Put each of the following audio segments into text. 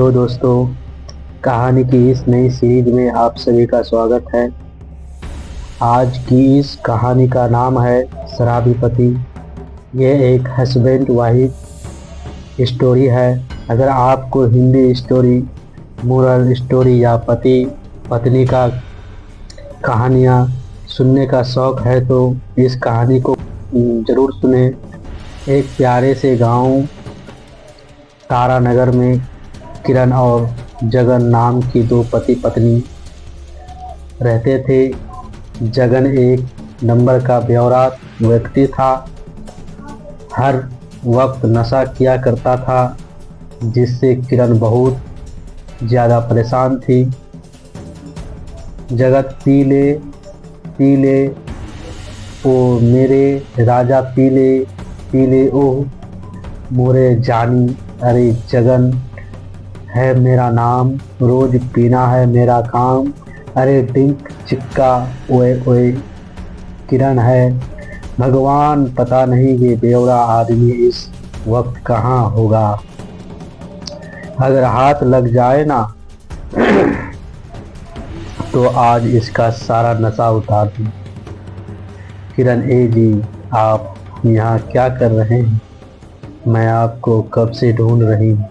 Hello दोस्तों, कहानी की इस नई सीरीज में आप सभी का स्वागत है। आज की इस कहानी का नाम है शराबी पति। यह एक हस्बैंड वाइफ स्टोरी है। अगर आपको हिंदी स्टोरी, मोरल स्टोरी या पति पत्नी का कहानियाँ सुनने का शौक है तो इस कहानी को ज़रूर सुने। एक प्यारे से गांव तारानगर में किरण और जगन नाम की दो पति पत्नी रहते थे। जगन एक नंबर का बेवड़ा व्यक्ति था। हर वक्त नशा किया करता था, जिससे किरण बहुत ज़्यादा परेशान थी। जगत पी ले ओ मेरे राजा, पी ले ओ मोरे जानी। अरे जगन है मेरा नाम, रोज पीना है मेरा काम। अरे ड्रिंक चिक्का ओए ओए किरण है भगवान, पता नहीं ये बेवड़ा आदमी इस वक्त कहाँ होगा। अगर हाथ लग जाए ना तो आज इसका सारा नशा उतार दूं। किरण, ए जी, आप यहाँ क्या कर रहे हैं? मैं आपको कब से ढूंढ रही हूँ।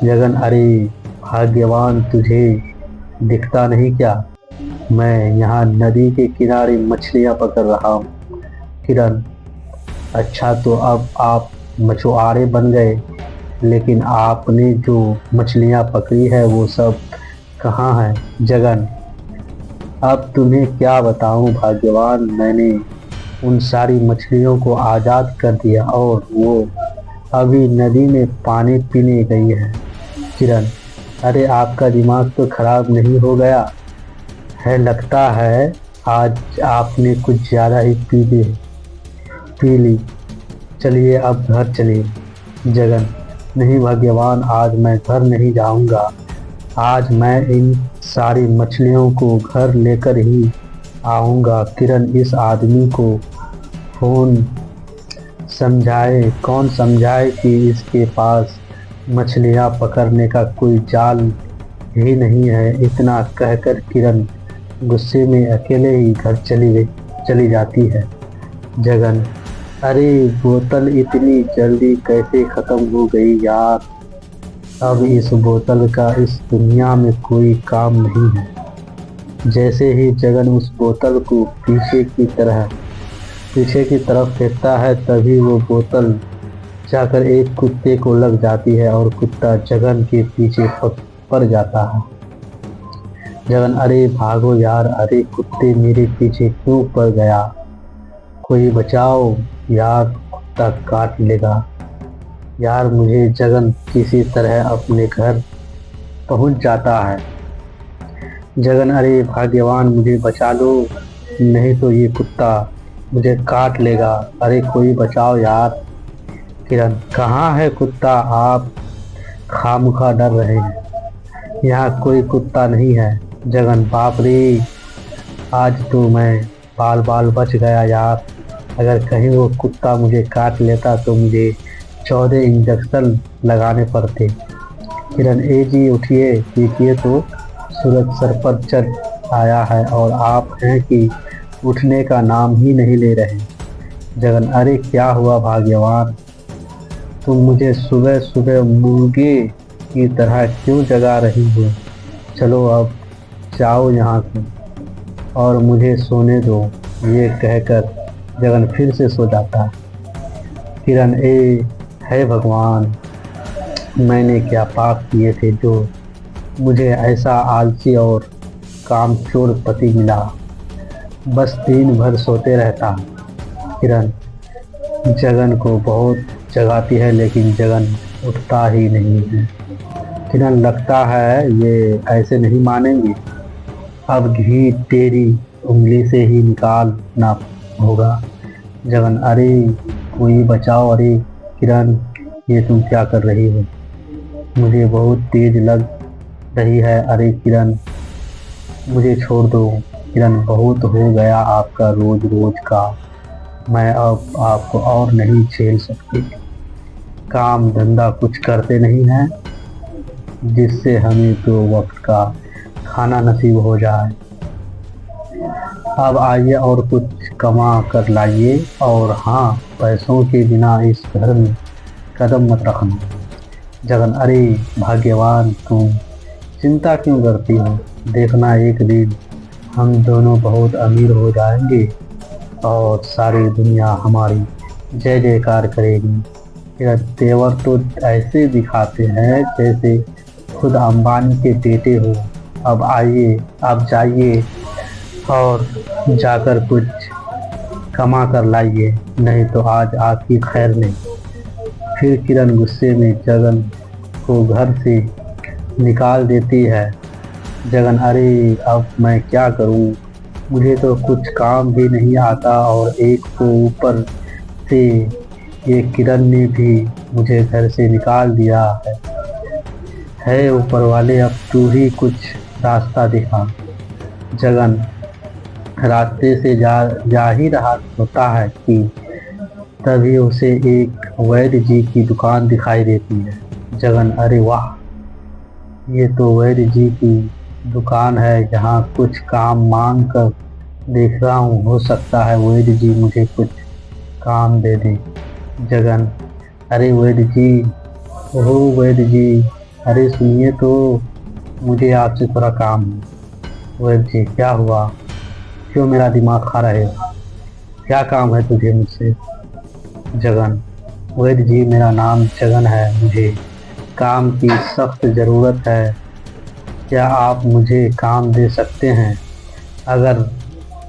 जगन, अरे भाग्यवान, तुझे दिखता नहीं क्या? मैं यहाँ नदी के किनारे मछलियाँ पकड़ रहा हूँ। किरण, अच्छा तो अब आप मछुआरे बन गए, लेकिन आपने जो मछलियाँ पकड़ी है वो सब कहाँ है? जगन, अब तुम्हें क्या बताऊँ भाग्यवान, मैंने उन सारी मछलियों को आज़ाद कर दिया और वो अभी नदी में पानी पीने गई है। किरण, अरे आपका दिमाग तो खराब नहीं हो गया है? लगता है आज आपने कुछ ज़्यादा ही पी ली। चलिए अब घर चलिए। जगन, नहीं भाग्यवान, आज मैं घर नहीं जाऊंगा। आज मैं इन सारी मछलियों को घर लेकर ही आऊंगा। किरण, इस आदमी को फोन समझाए, कौन समझाए कि इसके पास मछलियाँ पकड़ने का कोई जाल ही नहीं है। इतना कहकर किरण गुस्से में अकेले ही घर चली जाती है। जगन, अरे बोतल इतनी जल्दी कैसे ख़त्म हो गई यार। अब इस बोतल का इस दुनिया में कोई काम नहीं है। जैसे ही जगन उस बोतल को पीछे की तरफ फेंकता है, तभी वो बोतल जाकर एक कुत्ते को लग जाती है और कुत्ता जगन के पीछे पड़ जाता है। जगन, अरे भागो यार, अरे कुत्ते मेरे पीछे क्यों पड़ गया? कोई बचाओ यार, कुत्ता काट लेगा यार मुझे। जगन किसी तरह अपने घर पहुंच जाता है। जगन, अरे भाग्यवान, मुझे बचा लो, नहीं तो ये कुत्ता मुझे काट लेगा। अरे कोई बचाओ यार। किरण, कहाँ है कुत्ता? आप खामखा डर रहे हैं, यहाँ कोई कुत्ता नहीं है। जगन, बाप रे, आज तो मैं बाल बच गया यार। अगर कहीं वो कुत्ता मुझे काट लेता तो मुझे 14 इंजेक्शन लगाने पड़ते। किरण, ए जी उठिए, देखिए तो सूरज सर पर चढ़ आया है और आप हैं कि उठने का नाम ही नहीं ले रहे। जगन, अरे क्या हुआ भाग्यवान, तुम मुझे सुबह सुबह मुर्गे की तरह क्यों जगा रही हो? चलो अब जाओ यहाँ से और मुझे सोने दो। ये कहकर जगन फिर से सो जाता है। किरण, हे भगवान, मैंने क्या पाप किए थे जो मुझे ऐसा आलसी और कामचोर पति मिला। बस दिन भर सोते रहता। किरण जगन को बहुत जगाती है, लेकिन जगन उठता ही नहीं है। किरण, लगता है ये ऐसे नहीं मानेंगे, अब घी तेरी उंगली से ही निकालना होगा। जगन, अरे कोई बचाओ। अरे किरण, ये तुम क्या कर रही हो? मुझे बहुत तेज लग रही है। अरे किरण, मुझे छोड़ दो। किरण, बहुत हो गया आपका रोज रोज का, मैं अब आपको और नहीं झेल सकती। काम धंधा कुछ करते नहीं हैं, जिससे हमें 2 वक्त का खाना नसीब हो जाए। अब आइए और कुछ कमा कर लाइए, और हाँ, पैसों के बिना इस घर में कदम मत रखना। जगन: अरे भाग्यवान तुम चिंता क्यों करती हो? देखना, एक दिन हम दोनों बहुत अमीर हो जाएंगे और सारी दुनिया हमारी जय जयकार करेगी। यह तेवर तो ऐसे दिखाते हैं जैसे खुद अंबानी के बेटे हो। अब आइए, अब जाइए और जाकर कुछ कमा कर लाइए, नहीं तो आज आपकी खैर नहीं। फिर किरण गुस्से में जगन को घर से निकाल देती है। जगन: अरे अब मैं क्या करूं? मुझे तो कुछ काम भी नहीं आता, और एक तो ऊपर से ये किरण ने भी मुझे घर से निकाल दिया है। ऊपर वाले, अब तू ही कुछ रास्ता दिखा। जगन रास्ते से जा ही रहा होता है कि तभी उसे एक वैद्य जी की दुकान दिखाई देती है। जगन: अरे वाह, ये तो वैद्य जी की दुकान है। यहाँ कुछ काम मांग कर देख रहा हूँ, हो सकता है वैद्य जी मुझे कुछ काम दे दे। जगन: अरे वैद्य जी, ओहो वैद्य जी, अरे सुनिए तो, मुझे आपसे थोड़ा काम है। वैद्य जी: क्या हुआ? क्यों मेरा दिमाग खा रहे हो? क्या काम है तुझे मुझसे? जगन: वैद्य जी, मेरा नाम जगन है, मुझे काम की सख्त ज़रूरत है। क्या आप मुझे काम दे सकते हैं? अगर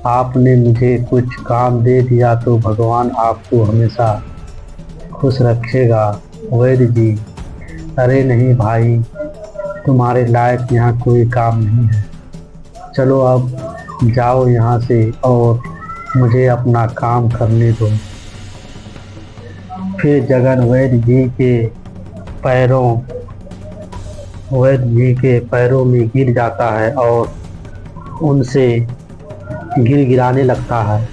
आपने मुझे कुछ काम दे दिया तो भगवान आपको हमेशा खुश रखेगा। वैद्य जी: अरे नहीं भाई, तुम्हारे लायक यहाँ कोई काम नहीं है। चलो अब जाओ यहाँ से और मुझे अपना काम करने दो। फिर जगन वैद्य जी के पैरों में गिर जाता है और उनसे गिराने लगता है।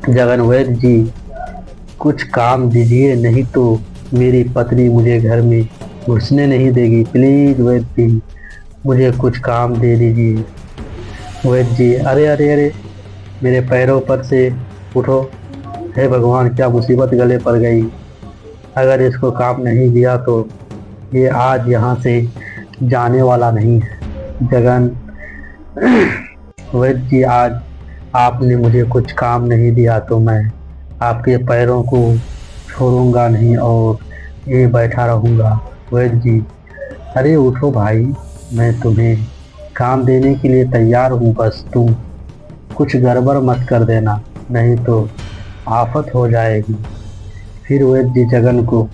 जगन: वैद्य जी, कुछ काम दीजिए, नहीं तो मेरी पत्नी मुझे घर में घुसने नहीं देगी। प्लीज़ वैद्य जी, मुझे कुछ काम दे दीजिए। वैद्य जी: अरे अरे अरे, मेरे पैरों पर से उठो। हे भगवान, क्या मुसीबत गले पड़ गई। अगर इसको काम नहीं दिया तो ये आज यहाँ से जाने वाला नहीं है। जगन: वैद्य जी, आज आपने मुझे कुछ काम नहीं दिया तो मैं आपके पैरों को छोड़ूंगा नहीं और ये बैठा रहूँगा। वैद्य जी: अरे उठो भाई, मैं तुम्हें काम देने के लिए तैयार हूँ, बस तुम कुछ गड़बड़ मत कर देना, नहीं तो आफत हो जाएगी। फिर वैद्य जी जगन को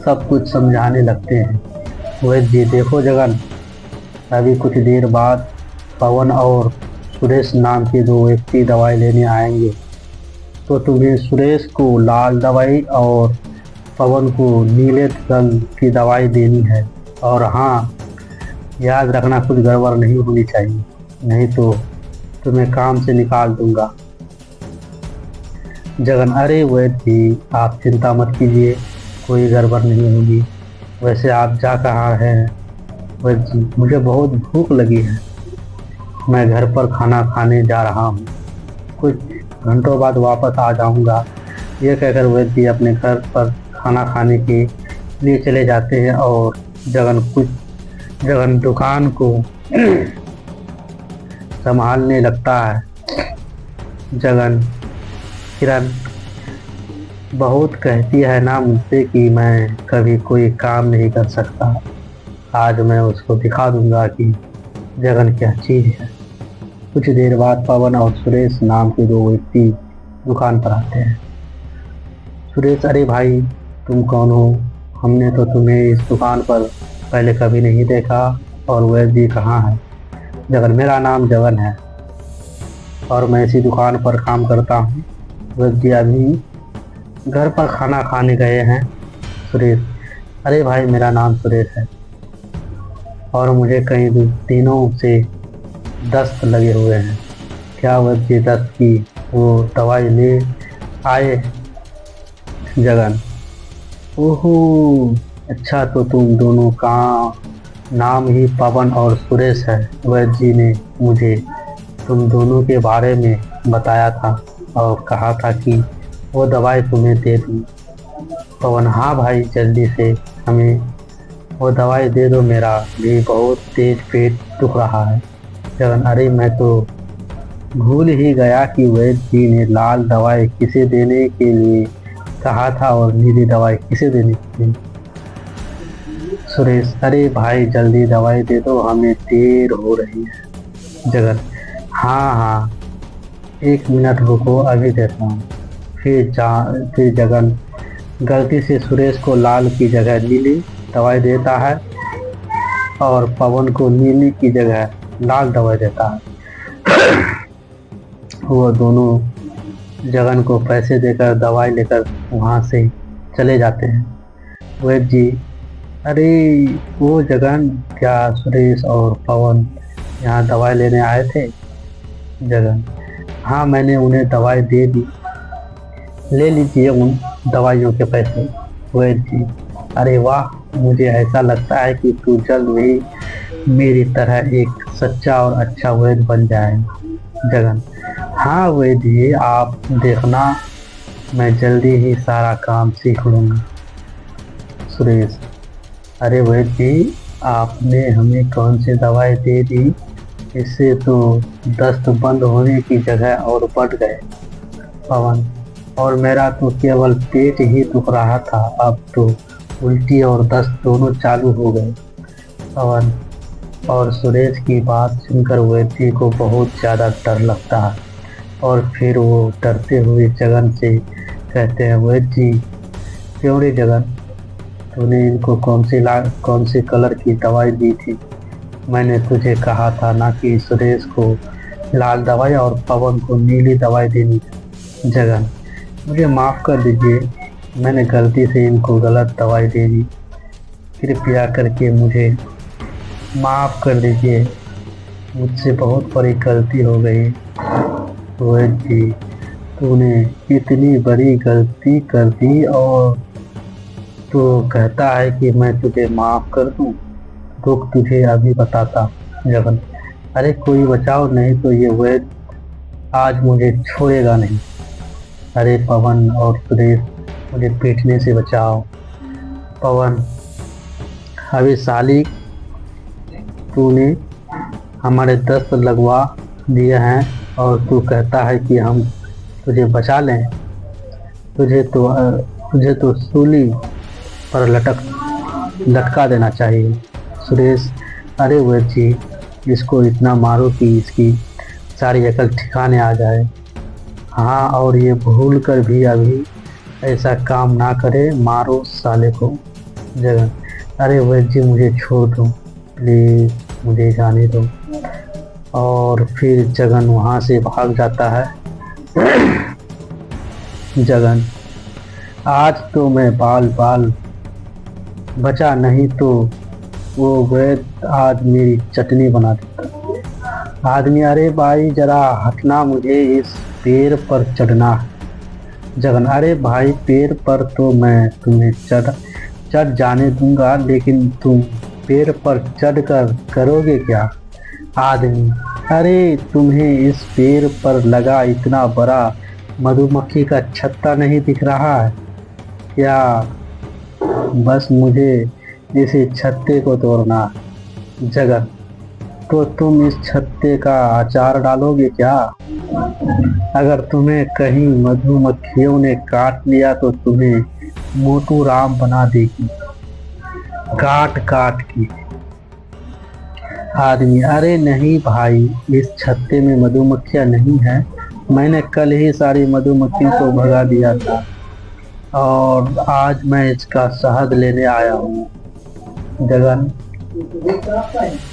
सब कुछ समझाने लगते हैं। वैद्य जी: देखो जगन, अभी कुछ देर बाद पवन और सुरेश नाम के 2 व्यक्ति दवाई लेने आएंगे, तो तुम्हें सुरेश को लाल दवाई और पवन को नीले रंग की दवाई देनी है। और हाँ, याद रखना, कुछ गड़बड़ नहीं होनी चाहिए, नहीं तो तुम्हें काम से निकाल दूंगा। जगन: अरे वैद्य जी, आप चिंता मत कीजिए, कोई गड़बड़ नहीं होगी। वैसे आप जा कहाँ हैं? वैद्य जी: मुझे बहुत भूख लगी है, मैं घर पर खाना खाने जा रहा हूँ, कुछ घंटों बाद वापस आ जाऊँगा। यह कहकर वैद्य जी अपने घर पर खाना खाने के लिए चले जाते हैं और जगन दुकान को संभालने लगता है। जगन: किरण बहुत कहती है ना मुझसे कि मैं कभी कोई काम नहीं कर सकता। आज मैं उसको दिखा दूंगा कि जगन क्या चीज़ है। कुछ देर बाद पवन और सुरेश नाम के 2 व्यक्ति दुकान पर आते हैं। सुरेश: अरे भाई, तुम कौन हो? हमने तो तुम्हें इस दुकान पर पहले कभी नहीं देखा। और वैद्य जी कहाँ है? जगन: मेरा नाम जगन है और मैं इसी दुकान पर काम करता हूँ। वैद्य जी अभी घर पर खाना खाने गए हैं। सुरेश: अरे भाई, मेरा नाम सुरेश है और मुझे कई दिनों से दस्त लगे हुए हैं। क्या वैद्य जी दस्त की वो दवाई ले आए? जगन: ओहो, अच्छा तो तुम दोनों का नाम ही पवन और सुरेश है। वैद्य जी ने मुझे तुम दोनों के बारे में बताया था और कहा था कि वो दवाई तुम्हें दे दूँ। पवन, हाँ भाई, जल्दी से हमें वो दवाई दे दो, मेरा भी बहुत तेज पेट दुख रहा है। जगन, अरे मैं तो भूल ही गया कि वैद्य जी ने लाल दवाई किसे देने के लिए कहा था और नीली दवाई किसे देने के लिए। सुरेश, अरे भाई जल्दी दवाई दे दो, हमें देर हो रही है। जगन, हाँ हाँ, 1 मिनट रुको, अभी देता हूँ। फिर जगन गलती से सुरेश को लाल की जगह नीली दवाई देता है और पवन को नीली की जगह लाल दवाई देता है। वो दोनों जगन को पैसे देकर दवाई लेकर वहाँ से चले जाते हैं। वैद्य जी, अरे वो जगन, क्या सुरेश और पवन यहाँ दवाई लेने आए थे? जगन, हाँ मैंने उन्हें दवाई दे दी, ले लीजिए उन दवाइयों के पैसे। वैद्य जी, अरे वाह, मुझे ऐसा लगता है कि तू जल्द ही मेरी तरह एक सच्चा और अच्छा वैद्य बन जाए। जगन, हाँ वैद्य जी, आप देखना, मैं जल्दी ही सारा काम सीख लूँगा। सुरेश, अरे वैद्य जी, आपने हमें कौन सी दवाई दे दी? इससे तो दस्त बंद होने की जगह और बढ़ गए। पवन, और मेरा तो केवल पेट ही दुख रहा था, अब तो उल्टी और दस्त दोनों चालू हो गए। पवन, और सुरेश की बात सुनकर वैद्य को बहुत ज़्यादा डर लगता है और फिर वो डरते हुए जगन से कहते हैं, वैद्य जी, क्यों रे जगन, तूने इनको कौन सी कलर की दवाई दी थी? मैंने तुझे कहा था ना कि सुरेश को लाल दवाई और पवन को नीली दवाई देनी थी। जगन, मुझे माफ़ कर दीजिए, मैंने गलती से इनको गलत दवाई दे दी, कृपया करके मुझे माफ़ कर दीजिए, मुझसे बहुत बड़ी गलती हो गई। वैद्य जी, तूने इतनी बड़ी गलती कर दी और तो कहता है कि मैं तुझे माफ़ कर दूं? दुख तुझे अभी बताता। जगन, अरे कोई बचाओ, नहीं तो ये वैद्य आज मुझे छोड़ेगा नहीं। अरे पवन और सुरेश, मुझे पीटने से बचाओ। पवन, अभी साली, तूने हमारे दस्त लगवा दिए हैं और तू कहता है कि हम तुझे बचा लें? तुझे तो सूली पर लटका देना चाहिए। सुरेश, अरे वैद्य जी, इसको इतना मारो कि इसकी सारी अकल ठिकाने आ जाए। हाँ, और ये भूल कर भी अभी ऐसा काम ना करे, मारो साले को। जगन, अरे वैद्य जी, मुझे छोड़ दो प्लीज़, मुझे जाने दो। और फिर जगन वहाँ से भाग जाता है। जगन, आज तो मैं बाल बचा, नहीं तो वो वैद्य आज मेरी चटनी बना देता। आदमी, अरे भाई जरा हटना, मुझे इस पेड़ पर चढ़ना है। जगन, अरे भाई, पेड़ पर तो मैं तुम्हें चढ़ जाने दूंगा, लेकिन तुम पेड़ पर चढ़कर करोगे क्या? आदमी, अरे तुम्हें इस पेड़ पर लगा इतना बड़ा मधुमक्खी का छत्ता नहीं दिख रहा है क्या? बस मुझे इसी छत्ते को तोड़ना। जगन, तो तुम इस छत्ते का अचार डालोगे क्या? अगर तुम्हें कहीं मधुमक्खियों ने काट लिया तो तुम्हें मोटू राम बना देगी, काट काट की। आदमी, अरे नहीं भाई, इस छत्ते में मधुमक्खियां नहीं है, मैंने कल ही सारी मधुमक्खियों को भगा दिया था और आज मैं इसका शहद लेने आया हूँ। जगन,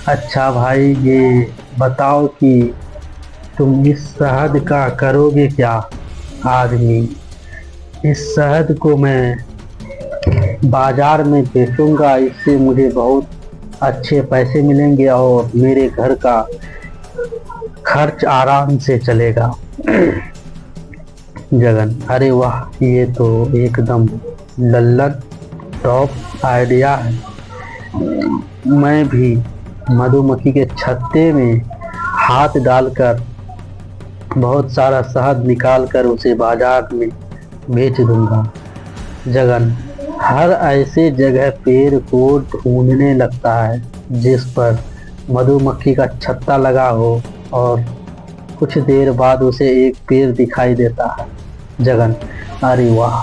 अच्छा भाई, ये बताओ कि तुम इस शहद का करोगे क्या? आदमी, इस शहद को मैं बाजार में बेचूंगा, इससे मुझे बहुत अच्छे पैसे मिलेंगे और मेरे घर का खर्च आराम से चलेगा। जगन, अरे वाह, ये तो एकदम लल्लन टॉप आइडिया है। मैं भी मधुमक्खी के छत्ते में हाथ डालकर बहुत सारा शहद निकाल कर उसे बाजार में बेच दूंगा। जगन हर ऐसे जगह पेड़ को ढूंढने लगता है जिस पर मधुमक्खी का छत्ता लगा हो और कुछ देर बाद उसे एक पेड़ दिखाई देता है। जगन अरे वाह,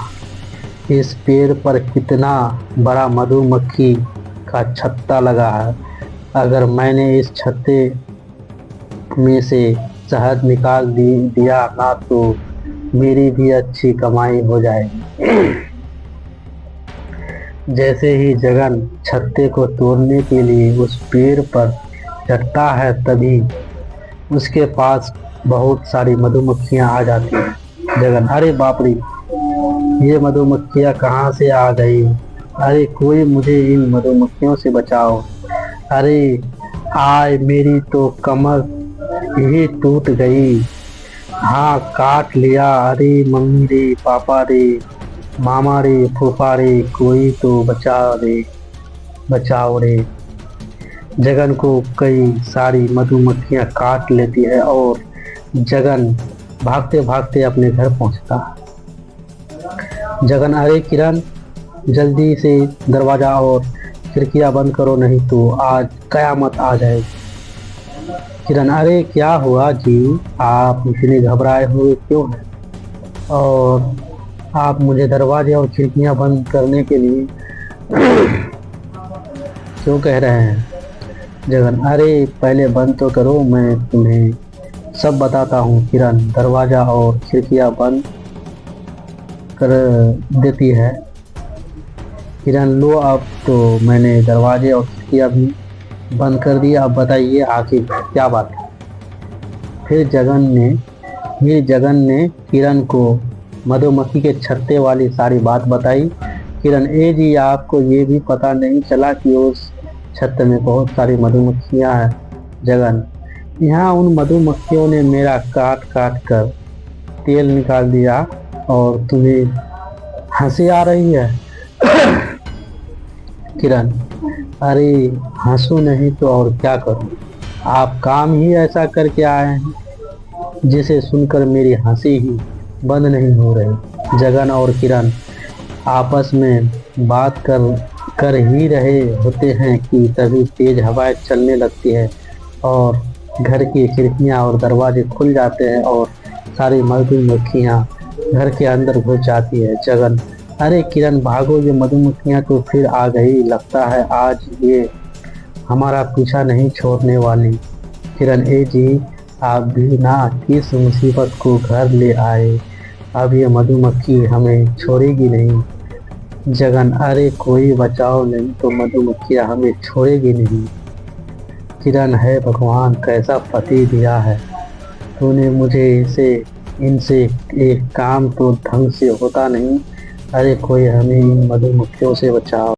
इस पेड़ पर कितना बड़ा मधुमक्खी का छत्ता लगा है। अगर मैंने इस छत्ते में से शहद निकाल दिया ना तो मेरी भी अच्छी कमाई हो जाएगी। जैसे ही जगन छत्ते को तोड़ने के लिए उस पेड़ पर चढ़ता है तभी उसके पास बहुत सारी मधुमक्खियां आ जाती हैं। जगन अरे बाप रे, ये मधुमक्खियां कहाँ से आ गई? अरे कोई मुझे इन मधुमक्खियों से बचाओ। अरे आय, मेरी तो कमर ही टूट गई। हाँ, काट लिया। अरे मम्मी रे, पापा रे, मामा रे, फूफा रे, कोई तो बचाओ रे। जगन को कई सारी मधुमक्खियां काट लेती है और जगन भागते भागते अपने घर पहुंचता। जगन अरे किरण, जल्दी से दरवाजा और खिड़कियां बंद करो नहीं तो आज कयामत आ जाएगी। किरण अरे क्या हुआ जी, आप इतने घबराए हुए क्यों हैं? और आप मुझे दरवाजे और खिड़कियां बंद करने के लिए क्यों कह रहे हैं? जगन अरे पहले बंद तो करो, मैं तुम्हें सब बताता हूँ। किरण दरवाजा और खिड़कियां बंद कर देती है। किरण लो, अब तो मैंने दरवाजे और खिड़कियां भी बंद कर दिया, अब बताइए आखिर क्या बात है? फिर जगन ने किरण को मधुमक्खी के छत्ते वाली सारी बात बताई। किरण ए जी, आपको ये भी पता नहीं चला कि उस छत्ते में बहुत सारी मधुमक्खियां हैं? जगन यहाँ उन मधुमक्खियों ने मेरा काट काट कर तेल निकाल दिया और तुम्हें हंसी आ रही है? किरण अरे हंसू नहीं तो और क्या करूं? आप काम ही ऐसा करके आए हैं जिसे सुनकर मेरी हंसी ही बंद नहीं हो रही। जगन और किरण आपस में बात कर ही रहे होते हैं कि तभी तेज हवाएं चलने लगती है और घर की खिड़कियां और दरवाजे खुल जाते हैं और सारी मधुमक्खियां घर के अंदर घुस जाती है। जगन अरे किरण भागो, ये मधुमक्खियां तो फिर आ गई, लगता है आज ये हमारा पीछा नहीं छोड़ने वाली। किरण ए जी, आप भी ना किस मुसीबत को घर ले आए, अब ये मधुमक्खी हमें छोड़ेगी नहीं। जगन अरे कोई बचाओ, नहीं तो मधुमक्खियां हमें छोड़ेगी नहीं। किरण है भगवान, कैसा पति दिया है तूने मुझे, इनसे एक काम तो ढंग से होता नहीं। अरे कोई हमें इन मधुमक्खियों से बचाओ।